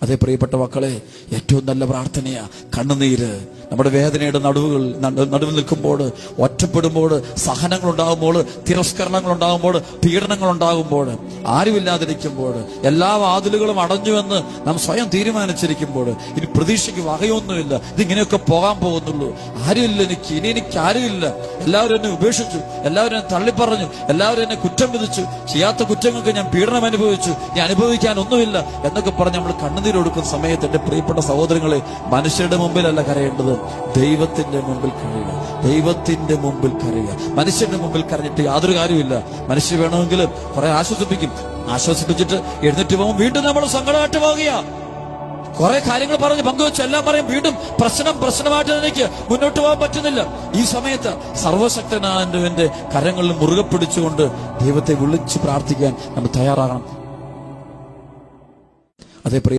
അതേ പ്രിയപ്പെട്ട മക്കളെ, ഏറ്റവും നല്ല പ്രാർത്ഥനയാ കണ്ണുനീര്. നമ്മുടെ വേദനയുടെ നടുവിൽ നിൽക്കുമ്പോൾ, ഒറ്റപ്പെടുമ്പോൾ, സഹനങ്ങൾ ഉണ്ടാകുമ്പോൾ, തിരസ്കരണങ്ങൾ ഉണ്ടാകുമ്പോൾ, പീഡനങ്ങൾ ഉണ്ടാകുമ്പോൾ, ആരുമില്ലാതിരിക്കുമ്പോൾ, എല്ലാ വാതിലുകളും അടഞ്ഞുവെന്ന് നാം സ്വയം തീരുമാനിച്ചിരിക്കുമ്പോൾ, ഇനി പ്രതീക്ഷയ്ക്ക് വകയൊന്നുമില്ല, ഇതിങ്ങനെയൊക്കെ പോകാൻ പോകുന്നുള്ളൂ, ആരുമില്ല ഇനി എനിക്ക് ആരുമില്ല, എല്ലാവരും എന്നെ ഉപേക്ഷിച്ചു, എല്ലാവരും എന്നെ തള്ളിപ്പറഞ്ഞു, എല്ലാവരും എന്നെ കുറ്റം വിധിച്ചു, ചെയ്യാത്ത കുറ്റങ്ങൾക്ക് ഞാൻ പീഡനം അനുഭവിച്ചു, ഇനി അനുഭവിക്കാൻ ഒന്നുമില്ല എന്നൊക്കെ പറഞ്ഞ് നമ്മൾ കണ്ണുനീരൊടുക്കുന്ന സമയത്ത് എന്റെ പ്രിയപ്പെട്ട സഹോദരങ്ങളെ, മനുഷ്യരുടെ മുമ്പിലല്ല കരയേണ്ടത്, ദൈവത്തിന്റെ മുമ്പിൽ കരയുക. ദൈവത്തിന്റെ മുമ്പിൽ കരയുക. മനുഷ്യന്റെ മുമ്പിൽ കരഞ്ഞിട്ട് യാതൊരു കാര്യമില്ല. മനുഷ്യർ വേണമെങ്കിൽ കുറെ ആശ്വസിപ്പിച്ചിട്ട് എഴുന്നേറ്റ് പോകും, വീണ്ടും നമ്മൾ സങ്കടമായിട്ട് പോകുക. കുറെ കാര്യങ്ങൾ പറഞ്ഞ് പങ്കുവെച്ച് എല്ലാം പറയും, വീണ്ടും പ്രശ്നമായിട്ട് എനിക്ക് മുന്നോട്ട് പോകാൻ പറ്റുന്നില്ല. ഈ സമയത്ത് സർവശക്തനായവന്റെ കരങ്ങളിൽ മുറുകെ പിടിച്ചുകൊണ്ട് ദൈവത്തെ വിളിച്ച് പ്രാർത്ഥിക്കാൻ നമ്മൾ തയ്യാറാകണം. അതേ